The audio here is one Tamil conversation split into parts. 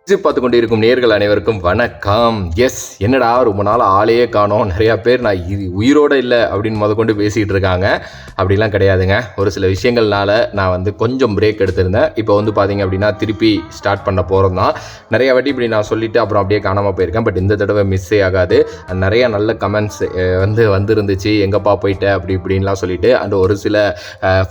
பார்த்து கொண்டு இருக்கும் நேர்கள் அனைவருக்கும் வணக்கம். என்னடா ரொம்ப நாள் ஆளையே காணோம், நிறையா பேர் நான் உயிரோடு இல்லை அப்படின்னு கொண்டு பேசிகிட்டு இருக்காங்க. அப்படிலாம் கிடையாதுங்க. ஒரு சில விஷயங்கள்னால நான் கொஞ்சம் பிரேக் எடுத்திருந்தேன். இப்போ பார்த்தீங்க அப்படின்னா திருப்பி ஸ்டார்ட் பண்ண போகிறோம் தான். நிறைய வாட்டி இப்படி நான் சொல்லிவிட்டு அப்புறம் அப்படியே காணாமல் போயிருக்கேன். பட் இந்த தடவை மிஸ்ஸே ஆகாது. நிறையா நல்ல கமெண்ட்ஸ் வந்துருந்துச்சு, எங்கப்பா போயிட்ட அப்படி இப்படின்லாம் சொல்லிட்டு. அண்ட் ஒரு சில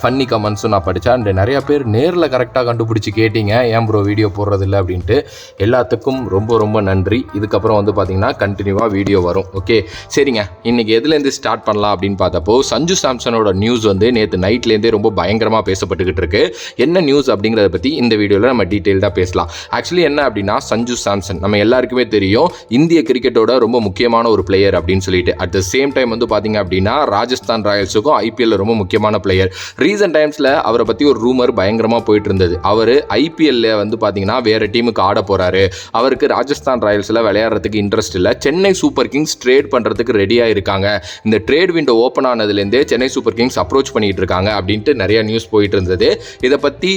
ஃபன்னி கமெண்ட்ஸும் நான் படித்தேன். அண்ட் நிறையா பேர் நேரில் கரெக்டாக கண்டுபிடிச்சி கேட்டீங்க, ஏன் ப்ரோ வீடியோ போடுறதில்லை அப்படின்ட்டு. எல்லாத்துக்கும் ரொம்ப ரொம்ப நன்றி. இதுக்கப்புறம் பார்த்தீங்கன்னா கண்டினியூவாக வீடியோ வரும். ஓகே, சரிங்க. இன்றைக்கி எதுலேருந்து ஸ்டார்ட் பண்ணலாம் அப்படின்னு பார்த்தப்போ, சஞ்சு சாம்சனோட நியூஸ் நேற்று நைட்லேருந்தே ரொம்ப பயங்கரமாக பேசப்பட்டுக்கிட்டு இருக்கு. என்ன நியூஸ் அப்படிங்கிறத பற்றி இந்த வீடியோவில் நம்ம டீட்டெயில்டாக பேசலாம். ஆக்சுவலி என்ன அப்படின்னா, சஞ்சு சாம்சன் நம்ம எல்லாருக்குமே தெரியும், இந்திய கிரிக்கெட்டோட ரொம்ப முக்கியமான ஒரு பிளேயர் அப்படின்னு சொல்லிட்டு. அட் த சேம் டைம் பார்த்தீங்க அப்படின்னா ராஜஸ்தான் ராயல்ஸுக்கும் ஐபிஎல்ல ரொம்ப முக்கியமான பிளேயர். ரீசன்ட் டைம்ஸில் அவரை பற்றி ஒரு ரூமர் பயங்கரமாக போயிட்டு இருந்தது. அவர் ஐபிஎல்ல பார்த்தீங்கன்னா வேறு டீமுக்கு ஆட போகிறாரு, அவருக்கு ராஜஸ்தான் ராயல்ஸில் விளையாடுறதுக்கு இன்ட்ரெஸ்ட் இல்லை, சென்னை சூப்பர் கிங்ஸ் ட்ரேட் பண்ணுறதுக்கு ரெடியாக இருக்காங்க, இந்த ட்ரேட் விண்டோ ஓப்பன் ஆனதுலேருந்தே சென்னை சூப்பர் கிங்ஸ் அப்ரோச் பண்ணிட்டு இருக்காங்க அப்படின்ட்டு நிறைய நியூஸ் போயிட்டு இருந்தது. இதை பற்றி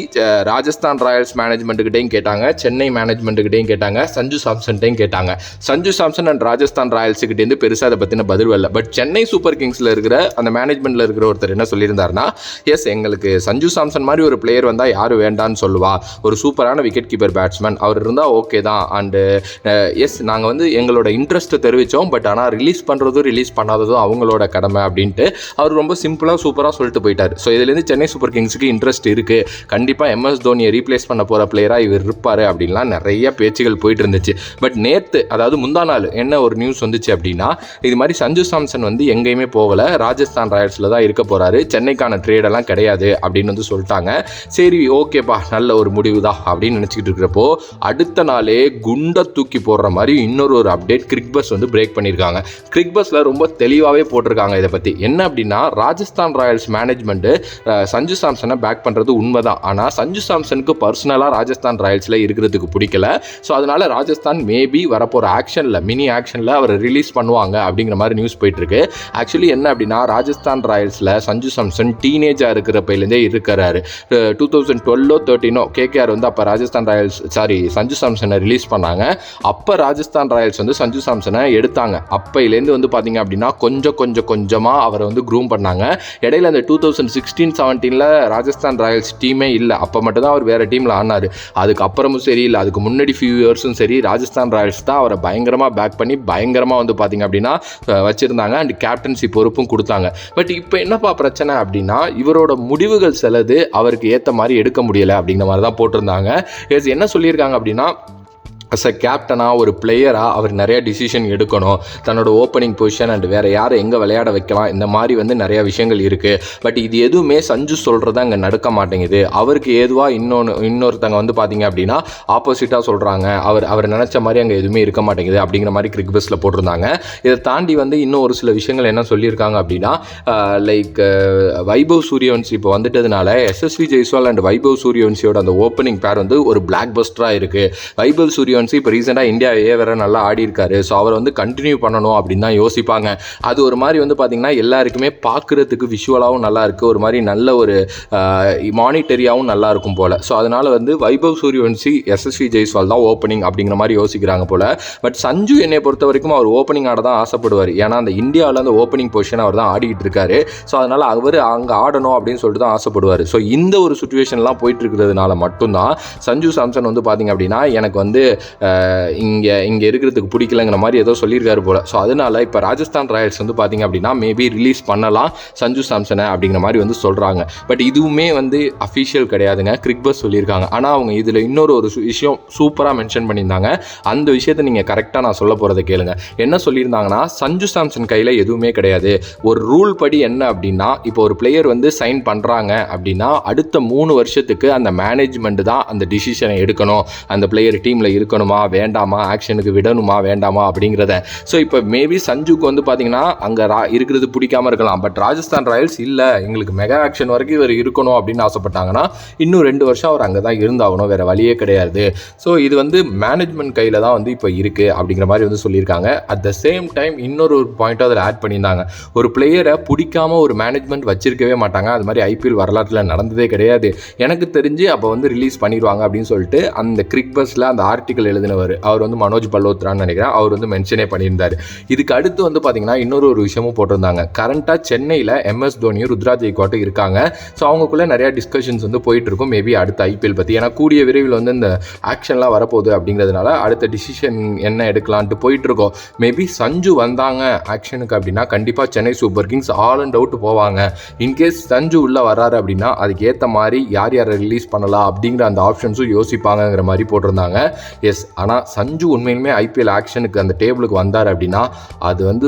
ராஜஸ்தான் ராயல்ஸ் மேனேஜ்மெண்ட்டுக்கிட்டையும் கேட்டாங்க, சென்னை மேனேஜ்மெண்ட்டுக்கிட்டையும் கேட்டாங்க, சஞ்சு சாம்சன்ட்டையும் கேட்டாங்க. சஞ்சு சாம்சன் அண்ட் ராஜஸ்தான் ராயல்ஸுக்கிட்டேருந்து பெருசாக அதை பற்றின பதில் வரல. பட் சென்னை சூப்பர் கிங்ஸில் இருக்கிற அந்த மேனேஜ்மெண்ட்டில் இருக்கிற ஒருத்தர் என்ன சொல்லியிருந்தாருன்னா, எங்களுக்கு சஞ்சு சாம்சன் மாதிரி ஒரு பிளேயர் வந்தால் யாரும் வேண்டான்னு சொல்லுவா, ஒரு சூப்பரான விக்கெட் கீப்பர் பேட்ஸ்மேன் அவர் இருந்தால் ஓகே தான். அண்டு நாங்கள் எங்களோட இன்ட்ரெஸ்ட்டை தெரிவித்தோம், பட் ஆனால் ரிலீஸ் பண்ணுறதும் ரிலீஸ் பண்ணாததும் அவங்களோட கடமை அப்படின்ட்டு அவர் ரொம்ப சிம்பிளாக சூப்பராக சொல்லிட்டு போயிட்டார். ஸோ இதுலேருந்து சென்னை சூப்பர் கிங்ஸுக்கு இன்ட்ரெஸ்ட் இருக்குது, கண்டிப்பாக எம்எஸ் தோனியை ரீப்ளேஸ் பண்ண போகிற பிளேயராக இவர் இருப்பார் அப்படின்லாம் நிறைய பேச்சுகள் போயிட்டு இருந்துச்சு. பட் நேற்று, அதாவது முந்தா நாள் என்ன ஒரு நியூஸ் வந்துச்சு அப்படின்னா, இது மாதிரி சஞ்சு சாம்சன் எங்கேயுமே போகலை, ராஜஸ்தான் ராயல்ஸில் தான் இருக்க போகிறாரு, சென்னைக்கான ட்ரேடெல்லாம் கிடையாது அப்படின்னு சொல்லிட்டாங்க. சரி ஓகேப்பா, நல்ல ஒரு முடிவு தான் அப்படின்னு நினச்சிக்கிட்டு இருக்கிறப்போ, அடுத்த நாளே குண்டை தூக்கி போடுற மாதிரி இன்னொரு அப்டேட் கிரிக்பஸ் பிரேக் பண்ணியிருக்காங்க. கிரிக்பஸில் ரொம்ப தெளிவாகவே போட்டிருக்காங்க இதை பற்றி. என்ன அப்படின்னா, ராஜஸ்தான் ராயல்ஸ் மேனேஜ்மெண்ட்டு சஞ்சு சாம்சனை பேக் பண்ணுறது உண்மைதான், ஆனால் சஞ்சு சாம்சனுக்கு பர்சனலாக ராஜஸ்தான் ராயல்ஸில் இருக்கிறதுக்கு பிடிக்கல. ஸோ அதனால் ராஜஸ்தான் மேபி வரப்போகிற ஆக்ஷனில், மினி ஆக்ஷனில் அவரை ரிலீஸ் பண்ணுவாங்க அப்படிங்கிற மாதிரி நியூஸ் போயிட்டுருக்கு. ஆக்சுவலி என்ன அப்படின்னா, ராஜஸ்தான் ராயல்ஸில் சஞ்சு சாம்சன் டீனேஜாக இருக்கிறப்பையிலேருந்தே இருக்கிறாரு. 2012-13 கேகேஆர் அப்போ ராஜஸ்தான் ராயல்ஸ் சஞ்சு சாம்சனை ரிலீஸ் பண்ணாங்க. அப்போ ராஜஸ்தான் ராயல்ஸ் சஞ்சு சாம்சனை எடுத்தாங்க. அப்பையிலேருந்து பார்த்தீங்க அப்படின்னா கொஞ்சமாக அவரை க்ரூம் பண்ணாங்க. இடையில அந்த 2016-17 ராஜஸ்தான் ராயல்ஸ் டீமே இல்லை, அப்போ மட்டும்தான் அவர் வேறு டீமில் ஆனார். அதுக்கப்புறமும் சரி, இல்லை அதுக்கு முன்னாடி ஃபியூ இயர்ஸும் சரி, ராஜஸ்தான் ராயல்ஸ் தான் அவரை பயங்கரமாக பேக் பண்ணி பயங்கரமாக பார்த்தீங்க அப்படின்னா வச்சுருந்தாங்க. அண்ட் கேப்டன்சி பொறுப்பும் கொடுத்தாங்க. பட் இப்போ என்னப்பா பிரச்சனை அப்படின்னா, இவரோட முடிவுகள் சிலது அவருக்கு ஏற்ற மாதிரி எடுக்க முடியலை அப்படிங்கிற மாதிரி தான் போட்டிருந்தாங்க. என்ன சொல்லியிருக்காங்க அப்படின்னா, அஸ் அ கேப்டனாக, ஒரு பிளேயராக அவர் நிறைய டிசிஷன் எடுக்கணும், தன்னோட ஓப்பனிங் பொசிஷன் அண்ட் வேறு யாரை எங்கே விளையாட வைக்கலாம், இந்த மாதிரி நிறையா விஷயங்கள் இருக்குது. பட் இது எதுவுமே சஞ்சு சொல்கிறத அங்கே நடக்க மாட்டேங்குது. அவருக்கு ஏதுவாக இன்னொருத்தங்க பார்த்தீங்க அப்படின்னா ஆப்போசிட்டாக சொல்கிறாங்க, அவர் நினச்ச மாதிரி அங்கே எதுவுமே இருக்க மாட்டேங்குது அப்படிங்கிற மாதிரி கிரிக்பஸில் போட்டிருந்தாங்க. இதை தாண்டி இன்னும் ஒரு சில விஷயங்கள் என்ன சொல்லியிருக்காங்க அப்படின்னா, லைக் வைபவ் சூரியவன்சி இப்போ வந்துட்டதுனால எஸ்எஸ்வி ஜெய்ஸ்வால் அண்ட் வைபவ் சூரியவன்சியோட அந்த ஓப்பனிங் பேர் ஒரு பிளாக் பஸ்டராக இருக்குது. வைபவ் சூரியவன்சி இப்போ ரீசெண்டாக இந்தியாவே வேறு நல்லா ஆடி இருக்காரு. ஸோ அவர் கண்டினியூ பண்ணணும் அப்படின்னு தான் யோசிப்பாங்க. அது ஒரு மாதிரி பார்த்தீங்கன்னா எல்லாருக்குமே பார்க்குறதுக்கு விஷுவலாகவும் நல்லா இருக்குது, ஒரு மாதிரி நல்ல ஒரு மானிட்டரியாகவும் நல்லா இருக்கும் போல். ஸோ அதனால் வைபவ் சூரியவன்சி, எஸ்எஸ்வி ஜெய்ஸ்வால் தான் ஓப்பனிங் அப்படிங்கிற மாதிரி யோசிக்கிறாங்க போல். பட் சஞ்சு என்னை பொறுத்த வரைக்கும் அவர் ஓப்பனிங் ஆட தான் ஆசைப்படுவார். ஏன்னா அந்த இந்தியாவில் அந்த ஓப்பனிங் பொசிஷன் அவர் தான் ஆடிக்கிட்டு இருக்காரு. ஸோ அதனால் அவர் அங்கே ஆடணும் அப்படின்னு சொல்லிட்டு தான் ஆசைப்படுவார். ஸோ இந்த ஒரு சுச்சுவேஷன்லாம் போயிட்டு இருக்கிறதுனால மட்டும்தான் சஞ்சு சாம்சன் பார்த்தீங்க அப்படின்னா எனக்கு இங்கே இருக்கிறதுக்கு பிடிக்கலங்கிற மாதிரி ஏதோ சொல்லியிருக்காரு போல். ஸோ அதனால் இப்போ ராஜஸ்தான் ராயல்ஸ் பார்த்தீங்க அப்படின்னா மேபி ரிலீஸ் பண்ணலாம் சஞ்சு சாம்சனை அப்படிங்கிற மாதிரி சொல்கிறாங்க. பட் இதுவுமே அஃபிஷியல் கிடையாதுங்க, கிரிக்பஸ் சொல்லியிருக்காங்க. ஆனால் அவங்க இதில் இன்னொரு விஷயம் சூப்பராக மென்ஷன் பண்ணியிருந்தாங்க. அந்த விஷயத்தை நீங்கள் கரெக்டாக நான் சொல்ல போகிறத கேளுங்க. என்ன சொல்லியிருந்தாங்கன்னா, சஞ்சு சாம்சன் கையில் எதுவுமே கிடையாது. ஒரு ரூல் படி என்ன அப்படின்னா, இப்போ ஒரு பிளேயர் சைன் பண்ணுறாங்க அப்படின்னா அடுத்த 3 வருஷத்துக்கு அந்த மேனேஜ்மெண்ட் தான் அந்த டிசிஷனை எடுக்கணும், அந்த பிளேயர் டீமில் இருக்கணுமா வேண்டாமா, ஆக்ஷனுக்கு விடணுமா வேண்டாமா அப்படிங்கிறத. ஸோ இப்போ மேபி சஞ்சுக்கு பார்த்தீங்கன்னா அங்கே இருக்கிறது பிடிக்காமல் இருக்கலாம். பட் ராஜஸ்தான் ராயல்ஸ் இல்லை, எங்களுக்கு மெகா ஆக்ஷன் வரைக்கும் இவர் இருக்கணும் அப்படின்னு ஆசைப்பட்டாங்கன்னா இன்னும் 2 வருஷம் அவர் அங்கே தான் இருந்தாகணும், வேறு வழியே கிடையாது. ஸோ இது மேனேஜ்மெண்ட் கையில் தான் இப்போ இருக்குது அப்படிங்கிற மாதிரி சொல்லியிருக்காங்க. அட் த சேம் டைம் இன்னொரு பாயிண்ட்டும் அதில் ஆட் பண்ணியிருந்தாங்க. ஒரு பிளேயரை பிடிக்காம ஒரு மேனேஜ்மெண்ட் வச்சிருக்கவே மாட்டாங்க, அது மாதிரி ஐபிஎல் வரலாற்றில் நடந்ததே கிடையாது. எனக்கு தெரிஞ்சு அப்போ ரிலீஸ் பண்ணிடுவாங்க அப்படின்னு சொல்லிட்டு அந்த கிரிக்பஸில் அந்த ஆர்டிக்கல் ஆர்டிக்கல் எழுதினவர் அவர் வந்து மனோஜ் பல்லோத்ரான்னு நினைக்கிறேன். அவர் வந்து மென்ஷனே பண்ணியிருந்தார். இதுக்கு அடுத்து வந்து பார்த்தீங்கன்னா இன்னொரு விஷயமும் போட்டிருந்தாங்க. கரண்ட்டாக சென்னையில் MS தோனியும் ருத்ராஜ் கெய்க்வாடும் இருக்காங்க. ஸோ அவங்களுக்குள்ள நிறையா டிஸ்கஷன்ஸ் வந்து போயிட்டு இருக்கும். மேபி அடுத்த IPL பற்றி, ஏன்னா கூடிய விரைவில் வந்து இந்த ஆக்ஷன்லாம் வரப்போகுது அப்படிங்கிறதுனால அடுத்த டிசிஷன் என்ன எடுக்கலான்ட்டு போயிட்டு இருக்கோம். மேபி சஞ்சு வந்தாங்க ஆக்ஷனுக்கு அப்படின்னா கண்டிப்பாக Chennai super Kings all and out போவாங்க. இன்கேஸ் சஞ்சு உள்ளே வராரு அப்படின்னா அதுக்கு ஏற்ற மாதிரி யார் யாரை ரிலீஸ் பண்ணலாம் அப்படிங்கிற அந்த ஆப்ஷன்ஸும் யோசிப்பாங்கங்கிற மாதிரி போட்டிருந்தாங்க. எஸ், ஆனால் சஞ்சு உண்மையிலுமே IPL ஆக்ஷனுக்கு அந்த டேபிளுக்கு வந்தார் அப்படின்னா அது வந்து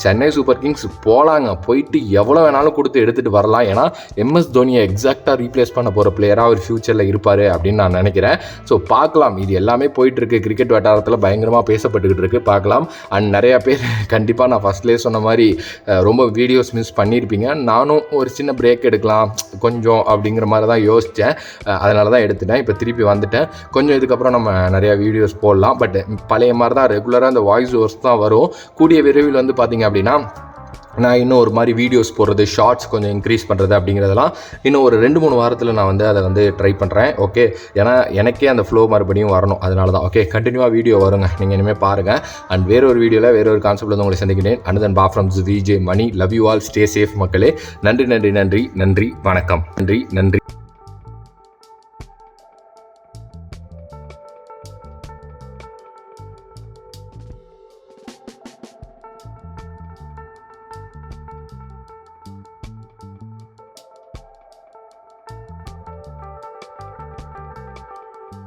சென்னை சூப்பர் கிங்ஸ் போகலாங்க, போயிட்டு எவ்வளோ வேணாலும் கொடுத்து எடுத்துகிட்டு வரலாம். ஏன்னா MS தோனியை எக்ஸாக்டாக ரீப்ளேஸ் பண்ண போகிற பிளேயராக அவர் ஃபியூச்சரில் இருப்பார் அப்படின்னு நான் நினைக்கிறேன். ஸோ பார்க்கலாம், இது எல்லாமே போயிட்டுருக்கு. கிரிக்கெட் வட்டாரத்தில் பயங்கரமாக பேசப்பட்டுக்கிட்டு இருக்கு, பார்க்கலாம். அண்ட் நிறையா பேர் கண்டிப்பாக நான் ஃபஸ்ட்லேயே சொன்ன மாதிரி ரொம்ப வீடியோஸ் மிஸ் பண்ணியிருப்பீங்க. நானும் ஒரு சின்ன பிரேக் எடுக்கலாம் கொஞ்சம் அப்படிங்கிற மாதிரி தான் யோசித்தேன். அதனால தான் எடுத்துட்டேன். இப்போ திருப்பி வந்துட்டேன். கொஞ்சம் இதுக்கப்புறம் நம்ம நிறையா வீடியோஸ் போடலாம். பட் பழைய மாதிரி தான் ரெகுலராக அந்த வாய்ஸ் ஓவர்ஸ் தான் வரும். கூடிய விரைவில் வந்து பார்த்திங்க அப்படின்னா நான் இன்னும் ஒரு மாதிரி வீடியோஸ் போடுறது, ஷார்ட்ஸ் கொஞ்சம் இன்க்ரீஸ் பண்ணுறது அப்படிங்கிறதெல்லாம் இன்னும் ஒரு 2-3 வாரத்தில் நான் வந்து அதை வந்து ட்ரை பண்ணுறேன். ஓகே, ஏன்னா எனக்கே அந்த ஃப்ளோ மறுபடியும் வரணும். அதனால தான். ஓகே, கண்டினியூவாக வீடியோ வருங்க, நீங்கள் இனிமேல் பாருங்கள். அண்ட் வேறொரு வீடியோவில் வேறொரு கான்செப்ட் வந்து உங்களை சந்திக்கிறேன். அனதன் பா from VJ Mani. Love you all, stay safe மக்களே. நன்றி நன்றி நன்றி நன்றி, வணக்கம். நன்றி நன்றி.